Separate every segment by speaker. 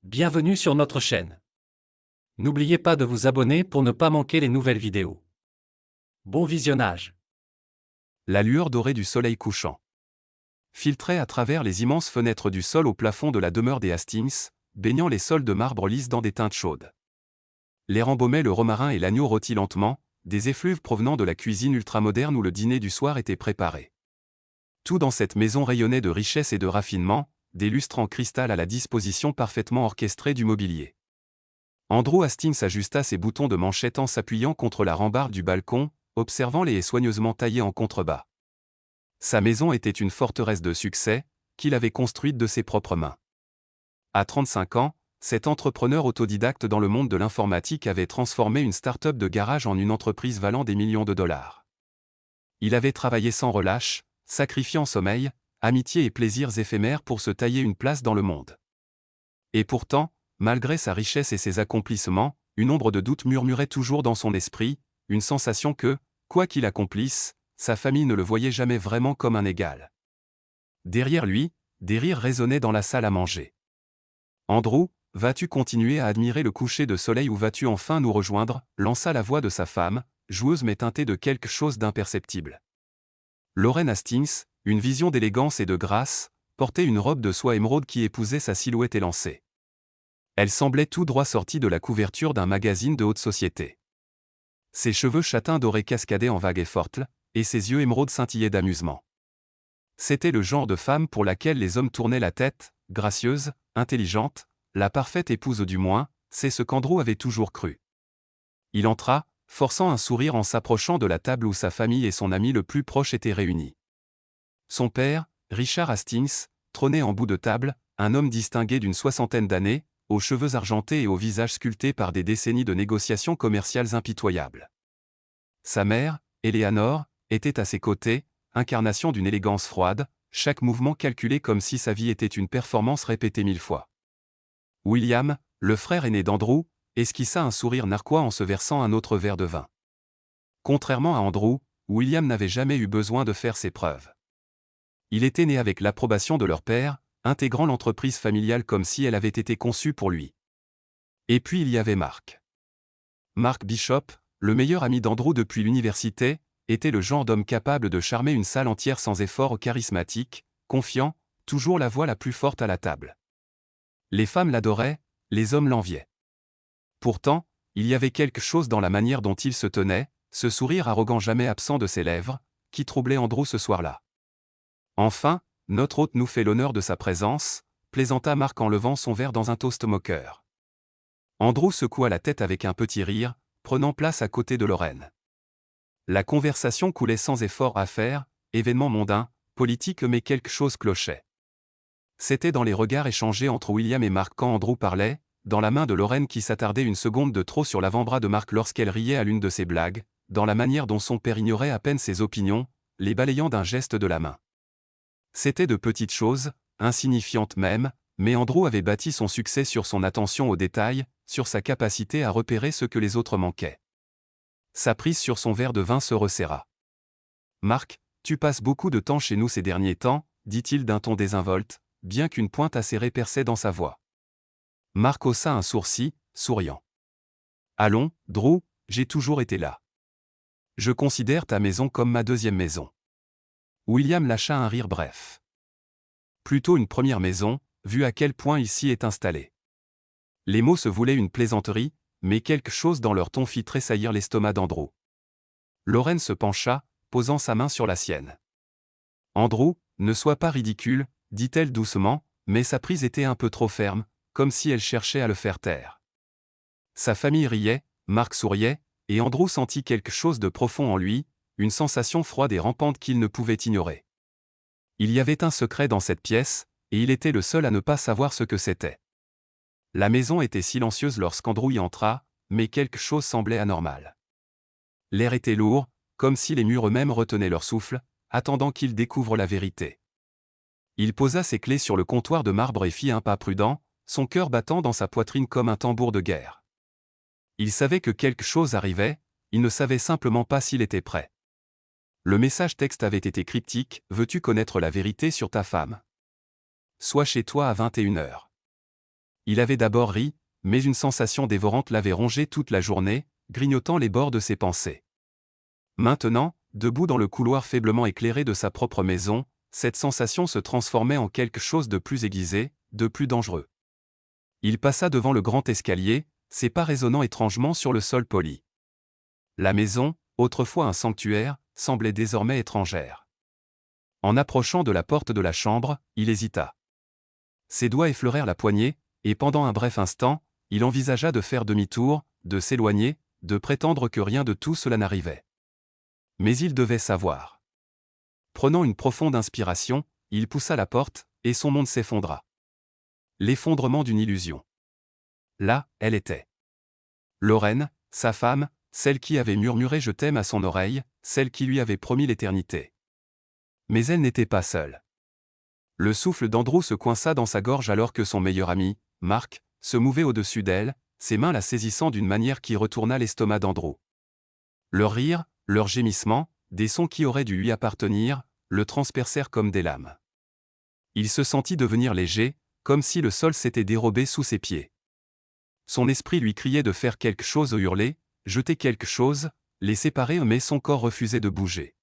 Speaker 1: Bienvenue sur notre chaîne. N'oubliez pas de vous abonner pour ne pas manquer les nouvelles vidéos. Bon visionnage.
Speaker 2: La lueur dorée du soleil couchant filtrait à travers les immenses fenêtres du sol au plafond de la demeure des Hastings, baignant les sols de marbre lisse dans des teintes chaudes. L'air embaumait le romarin et l'agneau rôti lentement, des effluves provenant de la cuisine ultramoderne où le dîner du soir était préparé. Tout dans cette maison rayonnait de richesse et de raffinement, des lustres en cristal à la disposition parfaitement orchestrée du mobilier. Andrew Hastings ajusta ses boutons de manchette en s'appuyant contre la rambarde du balcon, observant les haies soigneusement taillées en contrebas. Sa maison était une forteresse de succès, qu'il avait construite de ses propres mains. À 35 ans, cet entrepreneur autodidacte dans le monde de l'informatique avait transformé une start-up de garage en une entreprise valant des millions de dollars. Il avait travaillé sans relâche, sacrifiant sommeil, amitié et plaisirs éphémères pour se tailler une place dans le monde. Et pourtant, malgré sa richesse et ses accomplissements, une ombre de doute murmurait toujours dans son esprit, une sensation que, quoi qu'il accomplisse, sa famille ne le voyait jamais vraiment comme un égal. Derrière lui, des rires résonnaient dans la salle à manger. « Andrew, vas-tu continuer à admirer le coucher de soleil ou vas-tu enfin nous rejoindre ?» lança la voix de sa femme, joueuse mais teintée de quelque chose d'imperceptible. Lorraine Hastings, une vision d'élégance et de grâce, portait une robe de soie émeraude qui épousait sa silhouette élancée. Elle semblait tout droit sortie de la couverture d'un magazine de haute société. Ses cheveux châtains dorés cascadaient en vagues et fortes, et ses yeux émeraudes scintillaient d'amusement. C'était le genre de femme pour laquelle les hommes tournaient la tête, gracieuse, intelligente, la parfaite épouse du moins, c'est ce qu'Andrew avait toujours cru. Il entra, forçant un sourire en s'approchant de la table où sa famille et son ami le plus proche étaient réunis. Son père, Richard Hastings, trônait en bout de table, un homme distingué d'une soixantaine d'années, aux cheveux argentés et au visage sculpté par des décennies de négociations commerciales impitoyables. Sa mère, Eleanor, était à ses côtés, incarnation d'une élégance froide, chaque mouvement calculé comme si sa vie était une performance répétée 1000 fois. William, le frère aîné d'Andrew, esquissa un sourire narquois en se versant un autre verre de vin. Contrairement à Andrew, William n'avait jamais eu besoin de faire ses preuves. Il était né avec l'approbation de leur père, intégrant l'entreprise familiale comme si elle avait été conçue pour lui. Et puis il y avait Mark. Mark Bishop, le meilleur ami d'Andrew depuis l'université, était le genre d'homme capable de charmer une salle entière sans effort, charismatique, confiant, toujours la voix la plus forte à la table. Les femmes l'adoraient, les hommes l'enviaient. Pourtant, il y avait quelque chose dans la manière dont il se tenait, ce sourire arrogant jamais absent de ses lèvres, qui troublait Andrew ce soir-là. Enfin, notre hôte nous fait l'honneur de sa présence, plaisanta Mark en levant son verre dans un toast moqueur. Andrew secoua la tête avec un petit rire, prenant place à côté de Lorraine. La conversation coulait sans effort à faire, événement mondain, politique mais quelque chose clochait. C'était dans les regards échangés entre William et Mark quand Andrew parlait, dans la main de Lorraine qui s'attardait une seconde de trop sur l'avant-bras de Mark lorsqu'elle riait à l'une de ses blagues, dans la manière dont son père ignorait à peine ses opinions, les balayant d'un geste de la main. C'était de petites choses, insignifiantes même, mais Andrew avait bâti son succès sur son attention aux détails, sur sa capacité à repérer ce que les autres manquaient. Sa prise sur son verre de vin se resserra. « Mark, tu passes beaucoup de temps chez nous ces derniers temps », dit-il d'un ton désinvolte, bien qu'une pointe acérée perçait dans sa voix. Mark haussa un sourcil, souriant. « Allons, Drew, j'ai toujours été là. Je considère ta maison comme ma deuxième maison. » William lâcha un rire bref. Plutôt une première maison, vu à quel point il s'y est installé. Les mots se voulaient une plaisanterie, mais quelque chose dans leur ton fit tressaillir l'estomac d'Andrew. Lorraine se pencha, posant sa main sur la sienne. « Andrew, ne sois pas ridicule, » dit-elle doucement, mais sa prise était un peu trop ferme, comme si elle cherchait à le faire taire. Sa famille riait, Mark souriait, et Andrew sentit quelque chose de profond en lui, une sensation froide et rampante qu'il ne pouvait ignorer. Il y avait un secret dans cette pièce, et il était le seul à ne pas savoir ce que c'était. La maison était silencieuse lorsqu'Andrew y entra, mais quelque chose semblait anormal. L'air était lourd, comme si les murs eux-mêmes retenaient leur souffle, attendant qu'il découvre la vérité. Il posa ses clés sur le comptoir de marbre et fit un pas prudent, son cœur battant dans sa poitrine comme un tambour de guerre. Il savait que quelque chose arrivait, il ne savait simplement pas s'il était prêt. Le message texte avait été cryptique, « Veux-tu connaître la vérité sur ta femme ? Sois chez toi à 21h. » Il avait d'abord ri, mais une sensation dévorante l'avait rongé toute la journée, grignotant les bords de ses pensées. Maintenant, debout dans le couloir faiblement éclairé de sa propre maison, cette sensation se transformait en quelque chose de plus aiguisé, de plus dangereux. Il passa devant le grand escalier, ses pas résonnant étrangement sur le sol poli. La maison, autrefois un sanctuaire, semblait désormais étrangère. En approchant de la porte de la chambre, il hésita. Ses doigts effleurèrent la poignée, et pendant un bref instant, il envisagea de faire demi-tour, de s'éloigner, de prétendre que rien de tout cela n'arrivait. Mais il devait savoir. Prenant une profonde inspiration, il poussa la porte, et son monde s'effondra. L'effondrement d'une illusion. Là, elle était. Lorraine, sa femme, celle qui avait murmuré « je t'aime » à son oreille, celle qui lui avait promis l'éternité. Mais elle n'était pas seule. Le souffle d'Andrew se coinça dans sa gorge alors que son meilleur ami, Mark, se mouvait au-dessus d'elle, ses mains la saisissant d'une manière qui retourna l'estomac d'Andrew. Leur rire, leurs gémissements, des sons qui auraient dû lui appartenir, le transpercèrent comme des lames. Il se sentit devenir léger, comme si le sol s'était dérobé sous ses pieds. Son esprit lui criait de faire quelque chose ou hurler, jeter quelque chose, les séparer mais son corps refusait de bouger.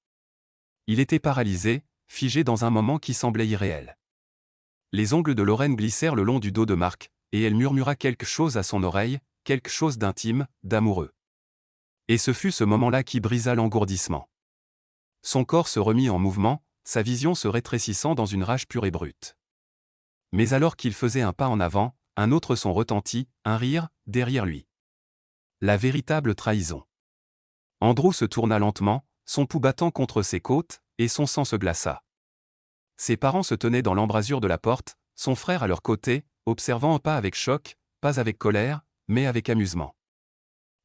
Speaker 2: Il était paralysé, figé dans un moment qui semblait irréel. Les ongles de Lorraine glissèrent le long du dos de Mark, et elle murmura quelque chose à son oreille, quelque chose d'intime, d'amoureux. Et ce fut ce moment-là qui brisa l'engourdissement. Son corps se remit en mouvement, sa vision se rétrécissant dans une rage pure et brute. Mais alors qu'il faisait un pas en avant, un autre son retentit, un rire, derrière lui. La véritable trahison. Andrew se tourna lentement, son pouls battant contre ses côtes, et son sang se glaça. Ses parents se tenaient dans l'embrasure de la porte, son frère à leur côté, observant pas avec choc, pas avec colère, mais avec amusement.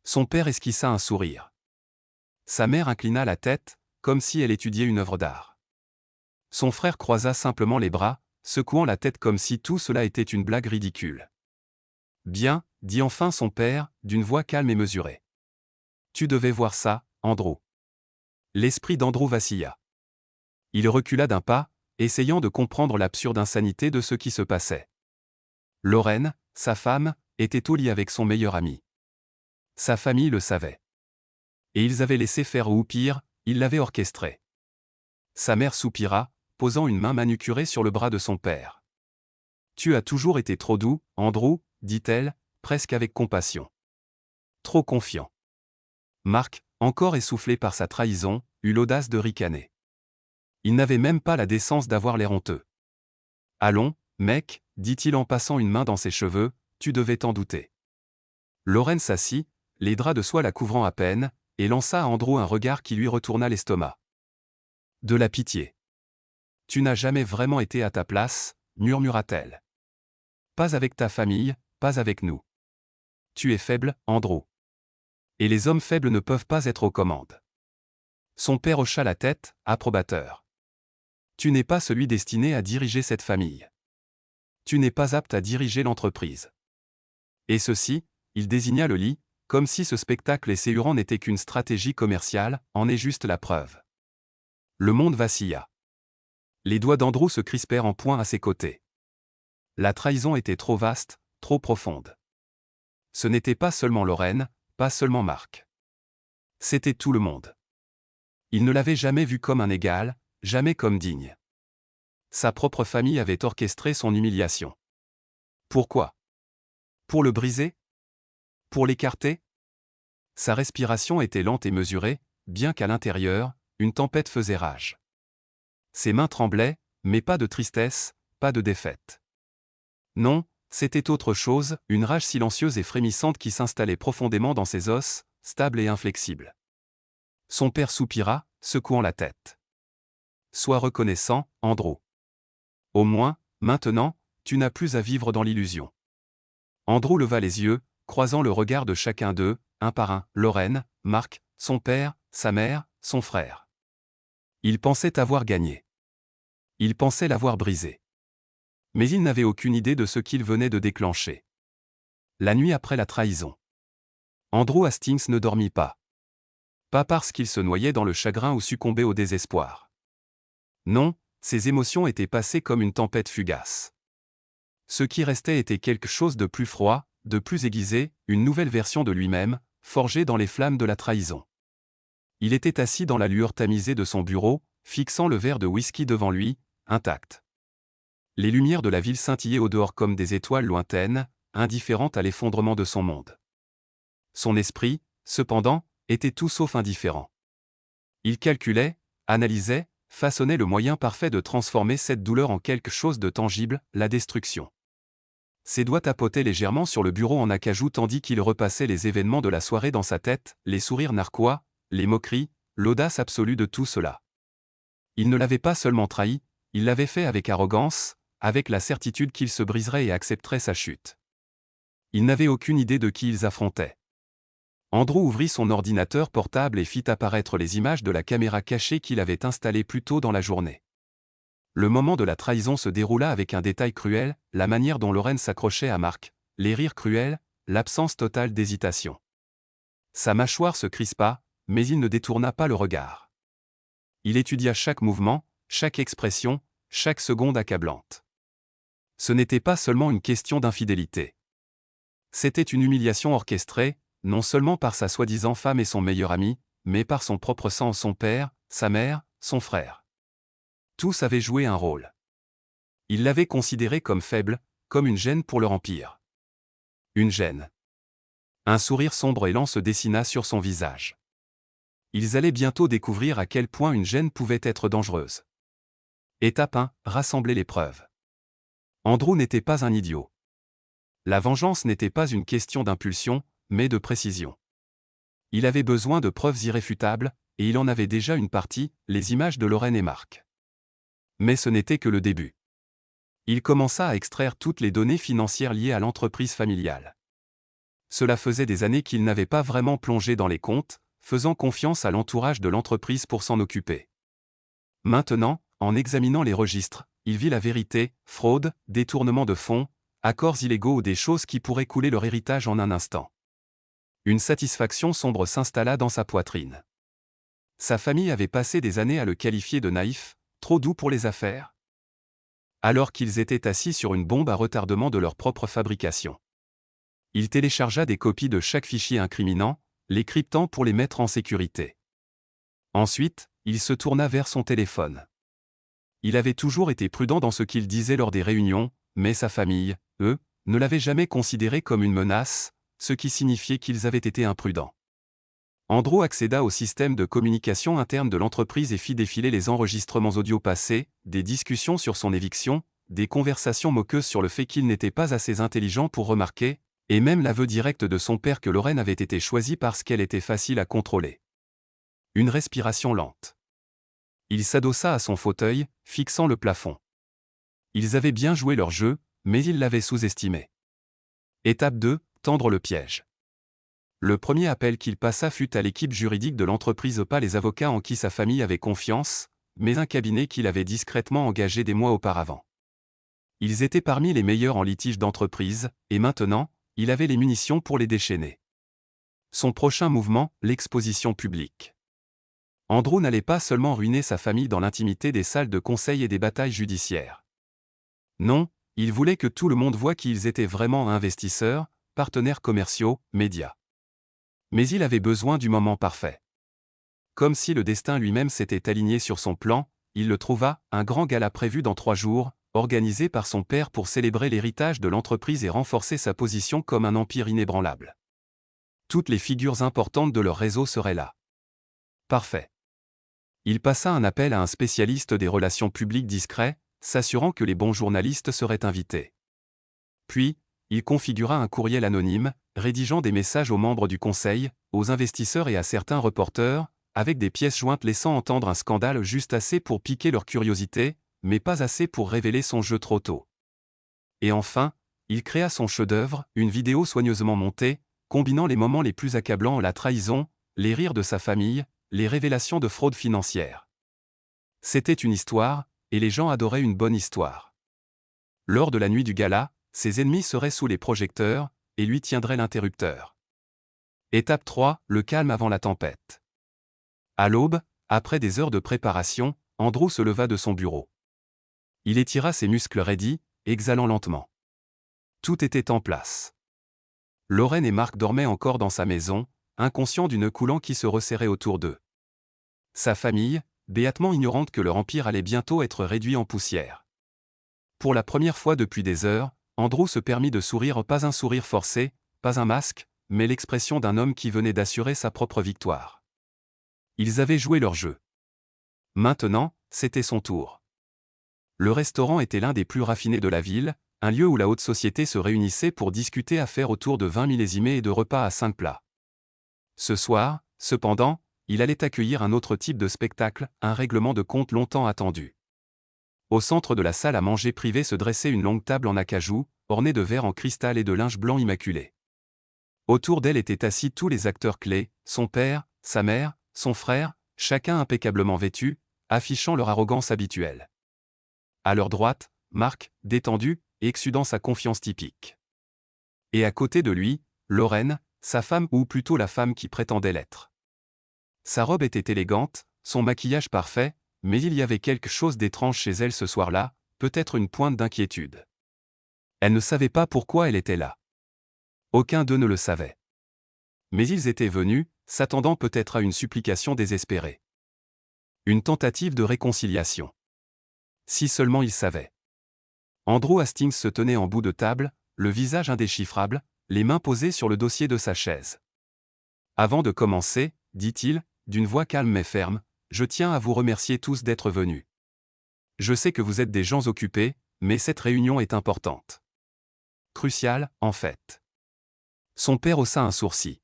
Speaker 2: Son père esquissa un sourire. Sa mère inclina la tête, comme si elle étudiait une œuvre d'art. Son frère croisa simplement les bras, secouant la tête comme si tout cela était une blague ridicule. « Bien, » dit enfin son père, d'une voix calme et mesurée. « Tu devais voir ça, Andrew. » L'esprit d'Andrew vacilla. Il recula d'un pas, essayant de comprendre l'absurde insanité de ce qui se passait. Lorraine, sa femme, était au lit avec son meilleur ami. Sa famille le savait. Et ils avaient laissé faire ou pire, ils l'avaient orchestré. Sa mère soupira, posant une main manucurée sur le bras de son père. « Tu as toujours été trop doux, Andrew, » dit-elle, presque avec compassion. Trop confiant. Mark, encore essoufflé par sa trahison, eut l'audace de ricaner. Il n'avait même pas la décence d'avoir l'air honteux. « Allons, mec, » dit-il en passant une main dans ses cheveux, « tu devais t'en douter. » Lorraine s'assit, les draps de soie la couvrant à peine, et lança à Andrew un regard qui lui retourna l'estomac. « De la pitié. Tu n'as jamais vraiment été à ta place, » murmura-t-elle. « Pas avec ta famille, pas avec nous. Tu es faible, Andrew. Et les hommes faibles ne peuvent pas être aux commandes. » Son père hocha la tête, approbateur. « Tu n'es pas celui destiné à diriger cette famille. Tu n'es pas apte à diriger l'entreprise. » Et ceci, il désigna le lit, comme si ce spectacle esséurant n'était qu'une stratégie commerciale, en est juste la preuve. Le monde vacilla. Les doigts d'Andrew se crispèrent en poing à ses côtés. La trahison était trop vaste, trop profonde. Ce n'était pas seulement Lorraine, pas seulement Mark. C'était tout le monde. Il ne l'avait jamais vu comme un égal, jamais comme digne. Sa propre famille avait orchestré son humiliation. Pourquoi? Pour le briser? Pour l'écarter? Sa respiration était lente et mesurée, bien qu'à l'intérieur, une tempête faisait rage. Ses mains tremblaient, mais pas de tristesse, pas de défaite. Non, c'était autre chose, une rage silencieuse et frémissante qui s'installait profondément dans ses os, stable et inflexible. Son père soupira, secouant la tête. « Sois reconnaissant, Andrew. Au moins, maintenant, tu n'as plus à vivre dans l'illusion. » Andrew leva les yeux, croisant le regard de chacun d'eux, un par un, Lorraine, Mark, son père, sa mère, son frère. Il pensait avoir gagné. Il pensait l'avoir brisé. Mais il n'avait aucune idée de ce qu'il venait de déclencher. La nuit après la trahison. Andrew Hastings ne dormit pas. Pas parce qu'il se noyait dans le chagrin ou succombait au désespoir. Non, ses émotions étaient passées comme une tempête fugace. Ce qui restait était quelque chose de plus froid, de plus aiguisé, une nouvelle version de lui-même, forgée dans les flammes de la trahison. Il était assis dans la lueur tamisée de son bureau, fixant le verre de whisky devant lui, intact. Les lumières de la ville scintillaient au dehors comme des étoiles lointaines, indifférentes à l'effondrement de son monde. Son esprit, cependant, était tout sauf indifférent. Il calculait, analysait, façonnait le moyen parfait de transformer cette douleur en quelque chose de tangible, la destruction. Ses doigts tapotaient légèrement sur le bureau en acajou tandis qu'il repassait les événements de la soirée dans sa tête, les sourires narquois, les moqueries, l'audace absolue de tout cela. Il ne l'avait pas seulement trahi, il l'avait fait avec arrogance, avec la certitude qu'il se briserait et accepterait sa chute. Il n'avait aucune idée de qui ils affrontaient. Andrew ouvrit son ordinateur portable et fit apparaître les images de la caméra cachée qu'il avait installée plus tôt dans la journée. Le moment de la trahison se déroula avec un détail cruel, la manière dont Lauren s'accrochait à Mark, les rires cruels, l'absence totale d'hésitation. Sa mâchoire se crispa, mais il ne détourna pas le regard. Il étudia chaque mouvement, chaque expression, chaque seconde accablante. Ce n'était pas seulement une question d'infidélité. C'était une humiliation orchestrée, non seulement par sa soi-disant femme et son meilleur ami, mais par son propre sang, son père, sa mère, son frère. Tous avaient joué un rôle. Il l'avait considéré comme faible, comme une gêne pour leur empire. Une gêne. Un sourire sombre et lent se dessina sur son visage. Ils allaient bientôt découvrir à quel point une gêne pouvait être dangereuse. Étape 1, rassembler les preuves. Andrew n'était pas un idiot. La vengeance n'était pas une question d'impulsion, mais de précision. Il avait besoin de preuves irréfutables, et il en avait déjà une partie, les images de Lauren et Mark. Mais ce n'était que le début. Il commença à extraire toutes les données financières liées à l'entreprise familiale. Cela faisait des années qu'il n'avait pas vraiment plongé dans les comptes, faisant confiance à l'entourage de l'entreprise pour s'en occuper. Maintenant, en examinant les registres, il vit la vérité, fraude, détournement de fonds, accords illégaux ou des choses qui pourraient couler leur héritage en un instant. Une satisfaction sombre s'installa dans sa poitrine. Sa famille avait passé des années à le qualifier de naïf, trop doux pour les affaires. Alors qu'ils étaient assis sur une bombe à retardement de leur propre fabrication. Il téléchargea des copies de chaque fichier incriminant, les cryptant pour les mettre en sécurité. Ensuite, il se tourna vers son téléphone. Il avait toujours été prudent dans ce qu'il disait lors des réunions, mais sa famille, eux, ne l'avait jamais considéré comme une menace, ce qui signifiait qu'ils avaient été imprudents. Andrew accéda au système de communication interne de l'entreprise et fit défiler les enregistrements audio passés, des discussions sur son éviction, des conversations moqueuses sur le fait qu'il n'était pas assez intelligent pour remarquer, et même l'aveu direct de son père que Lauren avait été choisie parce qu'elle était facile à contrôler. Une respiration lente. Il s'adossa à son fauteuil, fixant le plafond. Ils avaient bien joué leur jeu, mais ils l'avaient sous-estimé. Étape 2, tendre le piège. Le premier appel qu'il passa fut à l'équipe juridique de l'entreprise, pas les avocats en qui sa famille avait confiance, mais un cabinet qu'il avait discrètement engagé des mois auparavant. Ils étaient parmi les meilleurs en litige d'entreprise, et maintenant, il avait les munitions pour les déchaîner. Son prochain mouvement, l'exposition publique. Andrew n'allait pas seulement ruiner sa famille dans l'intimité des salles de conseil et des batailles judiciaires. Non, il voulait que tout le monde voie qu'ils étaient vraiment investisseurs, partenaires commerciaux, médias. Mais il avait besoin du moment parfait. Comme si le destin lui-même s'était aligné sur son plan, il le trouva, un grand gala prévu dans 3 jours, organisé par son père pour célébrer l'héritage de l'entreprise et renforcer sa position comme un empire inébranlable. Toutes les figures importantes de leur réseau seraient là. Parfait. Il passa un appel à un spécialiste des relations publiques discret, s'assurant que les bons journalistes seraient invités. Puis, il configura un courriel anonyme, rédigeant des messages aux membres du conseil, aux investisseurs et à certains reporters, avec des pièces jointes laissant entendre un scandale juste assez pour piquer leur curiosité, mais pas assez pour révéler son jeu trop tôt. Et enfin, il créa son chef-d'œuvre, une vidéo soigneusement montée, combinant les moments les plus accablants, la trahison, les rires de sa famille, les révélations de fraude financière. C'était une histoire, et les gens adoraient une bonne histoire. Lors de la nuit du gala, ses ennemis seraient sous les projecteurs, et lui tiendraient l'interrupteur. Étape 3, le calme avant la tempête. À l'aube, après des heures de préparation, Andrew se leva de son bureau. Il étira ses muscles raidis, exhalant lentement. Tout était en place. Lorraine et Marc dormaient encore dans sa maison, inconscients d'une coulant qui se resserrait autour d'eux. Sa famille, béatement ignorante que leur empire allait bientôt être réduit en poussière. Pour la première fois depuis des heures, Andrew se permit de sourire, pas un sourire forcé, pas un masque, mais l'expression d'un homme qui venait d'assurer sa propre victoire. Ils avaient joué leur jeu. Maintenant, c'était son tour. Le restaurant était l'un des plus raffinés de la ville, un lieu où la haute société se réunissait pour discuter affaires autour de vins millésimés et de repas à 5 plats. Ce soir, cependant, il allait accueillir un autre type de spectacle, un règlement de compte longtemps attendu. Au centre de la salle à manger privée se dressait une longue table en acajou, ornée de verres en cristal et de linge blanc immaculé. Autour d'elle étaient assis tous les acteurs clés, son père, sa mère, son frère, chacun impeccablement vêtu, affichant leur arrogance habituelle. À leur droite, Marc, détendu, et exudant sa confiance typique. Et à côté de lui, Lorraine, sa femme ou plutôt la femme qui prétendait l'être. Sa robe était élégante, son maquillage parfait, mais il y avait quelque chose d'étrange chez elle ce soir-là, peut-être une pointe d'inquiétude. Elle ne savait pas pourquoi elle était là. Aucun d'eux ne le savait. Mais ils étaient venus, s'attendant peut-être à une supplication désespérée. Une tentative de réconciliation. Si seulement ils savaient. Andrew Hastings se tenait en bout de table, le visage indéchiffrable, les mains posées sur le dossier de sa chaise. Avant de commencer, dit-il, d'une voix calme mais ferme, je tiens à vous remercier tous d'être venus. Je sais que vous êtes des gens occupés, mais cette réunion est importante. Cruciale, en fait. Son père haussa un sourcil.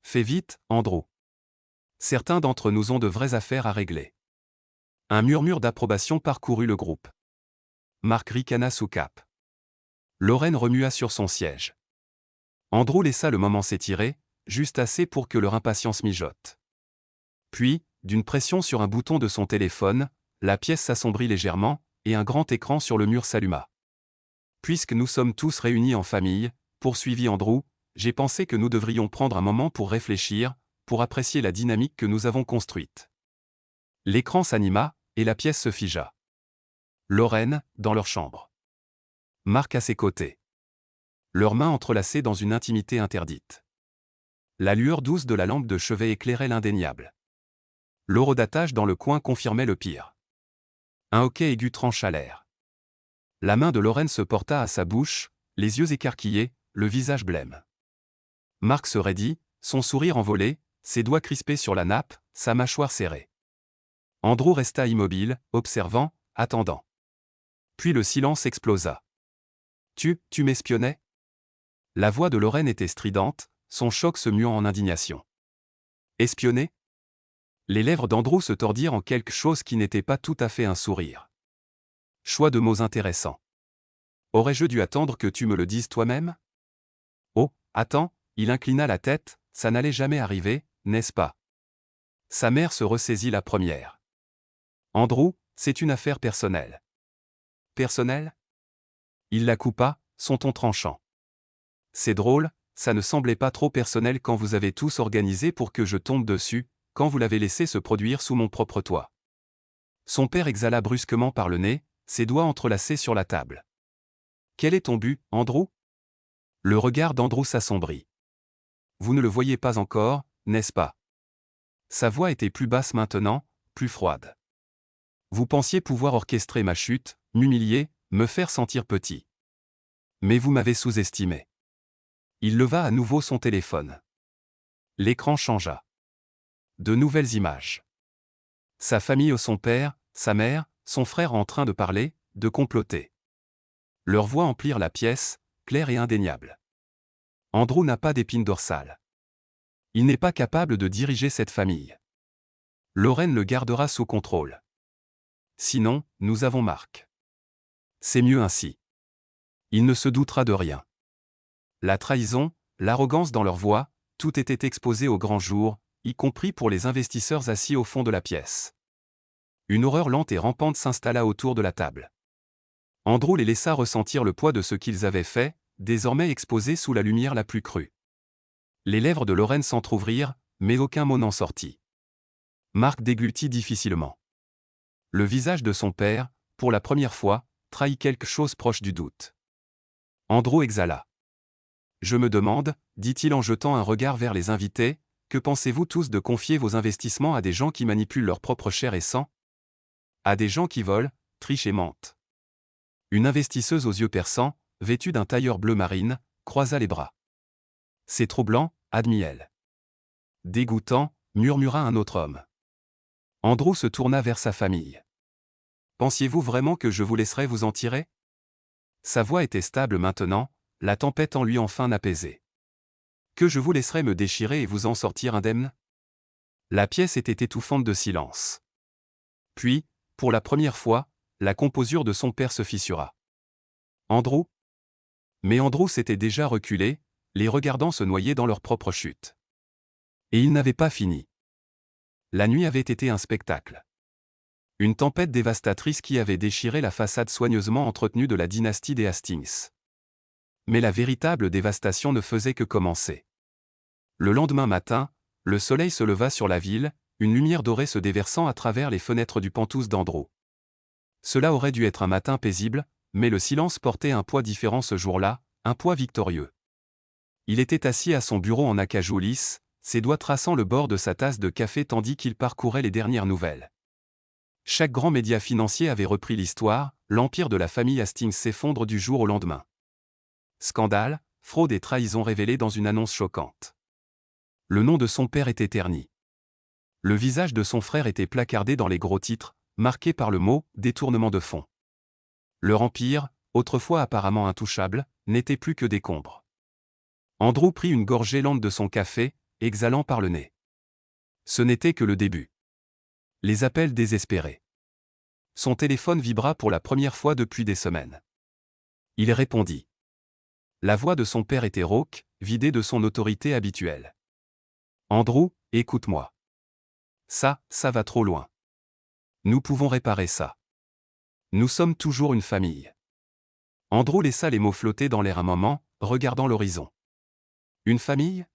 Speaker 2: Fais vite, Andrew. Certains d'entre nous ont de vraies affaires à régler. Un murmure d'approbation parcourut le groupe. Marc ricana sous cape. Lorraine remua sur son siège. Andrew laissa le moment s'étirer, juste assez pour que leur impatience mijote. Puis, d'une pression sur un bouton de son téléphone, la pièce s'assombrit légèrement, et un grand écran sur le mur s'alluma. Puisque nous sommes tous réunis en famille, poursuivit Andrew, j'ai pensé que nous devrions prendre un moment pour réfléchir, pour apprécier la dynamique que nous avons construite. L'écran s'anima, et la pièce se figea. Lorraine, dans leur chambre. Marc à ses côtés. Leurs mains entrelacées dans une intimité interdite. La lueur douce de la lampe de chevet éclairait l'indéniable. L'horodatage dans le coin confirmait le pire. Un hoquet aigu trancha l'air. La main de Lorraine se porta à sa bouche, les yeux écarquillés, le visage blême. Marc se raidit, son sourire envolé, ses doigts crispés sur la nappe, sa mâchoire serrée. Andrew resta immobile, observant, attendant. Puis le silence explosa. Tu m'espionnais ? La voix de Lorraine était stridente, son choc se muant en indignation. Espionner ? Les lèvres d'Andrew se tordirent en quelque chose qui n'était pas tout à fait un sourire. Choix de mots intéressants. Aurais-je dû attendre que tu me le dises toi-même ? Oh, attends, il inclina la tête, ça n'allait jamais arriver, n'est-ce pas ? Sa mère se ressaisit la première. Andrew, c'est une affaire personnelle. Personnelle ? Il la coupa, son ton tranchant. C'est drôle, ça ne semblait pas trop personnel quand vous avez tous organisé pour que je tombe dessus, quand vous l'avez laissé se produire sous mon propre toit. Son père exhala brusquement par le nez, ses doigts entrelacés sur la table. Quel est ton but, Andrew ? Le regard d'Andrew s'assombrit. Vous ne le voyez pas encore, n'est-ce pas ? Sa voix était plus basse maintenant, plus froide. Vous pensiez pouvoir orchestrer ma chute, m'humilier, me faire sentir petit. Mais vous m'avez sous-estimé. Il leva à nouveau son téléphone. L'écran changea. De nouvelles images. Sa famille, son père, sa mère, son frère en train de parler, de comploter. Leurs voix emplirent la pièce, claires et indéniables. Andrew n'a pas d'épine dorsale. Il n'est pas capable de diriger cette famille. Lorraine le gardera sous contrôle. Sinon, nous avons Marc. C'est mieux ainsi. Il ne se doutera de rien. La trahison, l'arrogance dans leur voix, tout était exposé au grand jour, y compris pour les investisseurs assis au fond de la pièce. Une horreur lente et rampante s'installa autour de la table. Andrew les laissa ressentir le poids de ce qu'ils avaient fait, désormais exposés sous la lumière la plus crue. Les lèvres de Lorraine s'entr'ouvrirent, mais aucun mot n'en sortit. Marc déglutit difficilement. Le visage de son père, pour la première fois, trahit quelque chose proche du doute. Andrew exhala. Je me demande, dit-il en jetant un regard vers les invités, que pensez-vous tous de confier vos investissements à des gens qui manipulent leur propre chair et sang? À des gens qui volent, trichent et mentent. Une investisseuse aux yeux perçants, vêtue d'un tailleur bleu marine, croisa les bras. C'est troublant, admit-elle. Dégoûtant, murmura un autre homme. Andrew se tourna vers sa famille. Pensiez-vous vraiment que je vous laisserais vous en tirer? Sa voix était stable maintenant, la tempête en lui enfin apaisée. Que je vous laisserais me déchirer et vous en sortir indemne? La pièce était étouffante de silence. Puis, pour la première fois, la composure de son père se fissura. Andrew? Mais Andrew s'était déjà reculé, les regardant se noyer dans leur propre chute. Et il n'avait pas fini. La nuit avait été un spectacle. Une tempête dévastatrice qui avait déchiré la façade soigneusement entretenue de la dynastie des Hastings. Mais la véritable dévastation ne faisait que commencer. Le lendemain matin, le soleil se leva sur la ville, une lumière dorée se déversant à travers les fenêtres du penthouse d'Andrew. Cela aurait dû être un matin paisible, mais le silence portait un poids différent ce jour-là, un poids victorieux. Il était assis à son bureau en acajou lisse, ses doigts traçant le bord de sa tasse de café tandis qu'il parcourait les dernières nouvelles. Chaque grand média financier avait repris l'histoire, l'empire de la famille Hastings s'effondre du jour au lendemain. Scandale, fraude et trahison révélées dans une annonce choquante. Le nom de son père était terni. Le visage de son frère était placardé dans les gros titres, marqué par le mot « détournement de fonds ». Leur empire, autrefois apparemment intouchable, n'était plus que décombre. Andrew prit une gorgée lente de son café, exhalant par le nez. Ce n'était que le début. Les appels désespérés. Son téléphone vibra pour la première fois depuis des semaines. Il répondit. La voix de son père était rauque, vidée de son autorité habituelle. « Andrew, écoute-moi. Ça va trop loin. Nous pouvons réparer ça. Nous sommes toujours une famille. » Andrew laissa les mots flotter dans l'air un moment, regardant l'horizon. Une famille?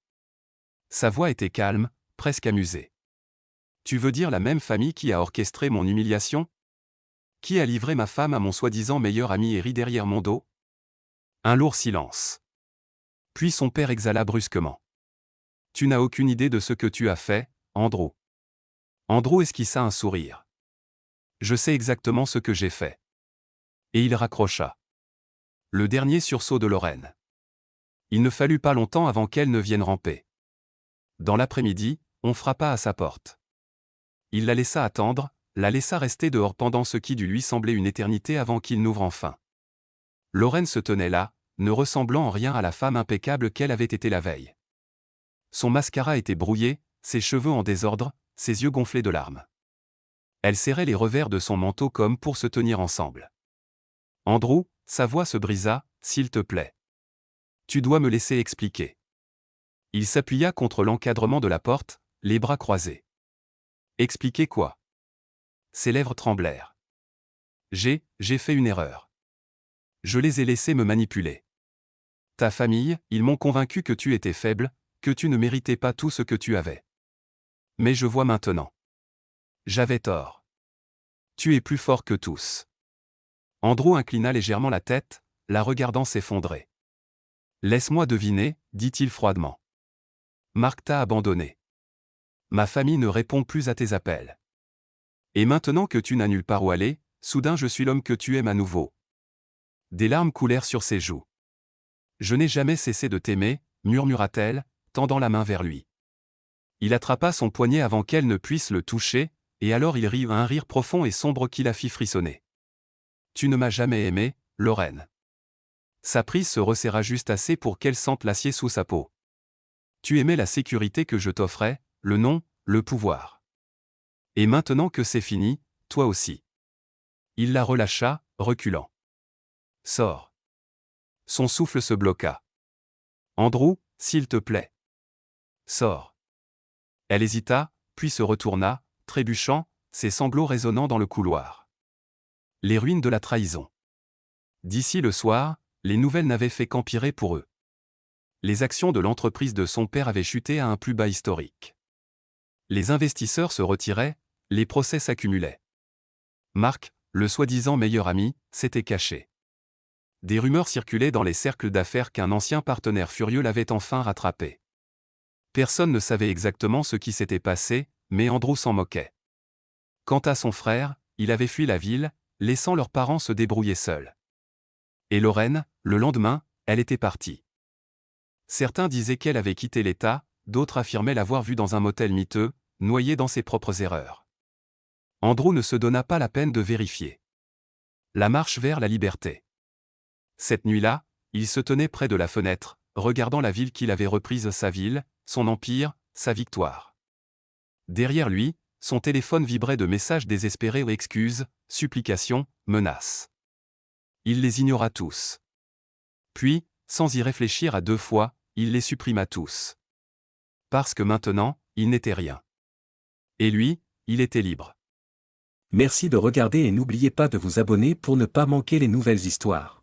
Speaker 2: Sa voix était calme, presque amusée. Tu veux dire la même famille qui a orchestré mon humiliation? Qui a livré ma femme à mon soi-disant meilleur ami et ri derrière mon dos? Un lourd silence. Puis son père exhala brusquement. Tu n'as aucune idée de ce que tu as fait, Andrew. Andrew esquissa un sourire. Je sais exactement ce que j'ai fait. Et il raccrocha. Le dernier sursaut de Lorraine. Il ne fallut pas longtemps avant qu'elle ne vienne ramper. Dans l'après-midi, on frappa à sa porte. Il la laissa attendre, la laissa rester dehors pendant ce qui dut lui sembler une éternité avant qu'il n'ouvre enfin. Lorraine se tenait là, ne ressemblant en rien à la femme impeccable qu'elle avait été la veille. Son mascara était brouillé, ses cheveux en désordre, ses yeux gonflés de larmes. Elle serrait les revers de son manteau comme pour se tenir ensemble. Andrew, sa voix se brisa, s'il te plaît. Tu dois me laisser expliquer. Il s'appuya contre l'encadrement de la porte, les bras croisés. Expliquer quoi? Ses lèvres tremblèrent. J'ai fait une erreur. Je les ai laissés me manipuler. Ta famille, ils m'ont convaincu que tu étais faible, que tu ne méritais pas tout ce que tu avais. Mais je vois maintenant. J'avais tort. Tu es plus fort que tous. Andrew inclina légèrement la tête, la regardant s'effondrer. Laisse-moi deviner, dit-il froidement. Marc t'a abandonné. Ma famille ne répond plus à tes appels. Et maintenant que tu n'as nulle part où aller, soudain je suis l'homme que tu aimes à nouveau. Des larmes coulèrent sur ses joues. Je n'ai jamais cessé de t'aimer, murmura-t-elle, tendant la main vers lui. Il attrapa son poignet avant qu'elle ne puisse le toucher, et alors il rit un rire profond et sombre qui la fit frissonner. Tu ne m'as jamais aimé, Lorraine. Sa prise se resserra juste assez pour qu'elle sente l'acier sous sa peau. Tu aimais la sécurité que je t'offrais, le nom, le pouvoir. Et maintenant que c'est fini, toi aussi. Il la relâcha, reculant. Sors. Son souffle se bloqua. Andrew, s'il te plaît. Sors. Elle hésita, puis se retourna, trébuchant, ses sanglots résonnant dans le couloir. Les ruines de la trahison. D'ici le soir, les nouvelles n'avaient fait qu'empirer pour eux. Les actions de l'entreprise de son père avaient chuté à un plus bas historique. Les investisseurs se retiraient, les procès s'accumulaient. Marc, le soi-disant meilleur ami, s'était caché. Des rumeurs circulaient dans les cercles d'affaires qu'un ancien partenaire furieux l'avait enfin rattrapé. Personne ne savait exactement ce qui s'était passé, mais Andrew s'en moquait. Quant à son frère, il avait fui la ville, laissant leurs parents se débrouiller seuls. Et Lorraine, le lendemain, elle était partie. Certains disaient qu'elle avait quitté l'État, d'autres affirmaient l'avoir vue dans un motel miteux, noyée dans ses propres erreurs. Andrew ne se donna pas la peine de vérifier. La marche vers la liberté. Cette nuit-là, il se tenait près de la fenêtre, regardant la ville qu'il avait reprise, sa ville, son empire, sa victoire. Derrière lui, son téléphone vibrait de messages désespérés ou excuses, supplications, menaces. Il les ignora tous. Puis, sans y réfléchir à deux fois, il les supprima tous. Parce que maintenant, il n'était rien. Et lui, il était libre.
Speaker 3: Merci de regarder et n'oubliez pas de vous abonner pour ne pas manquer les nouvelles histoires.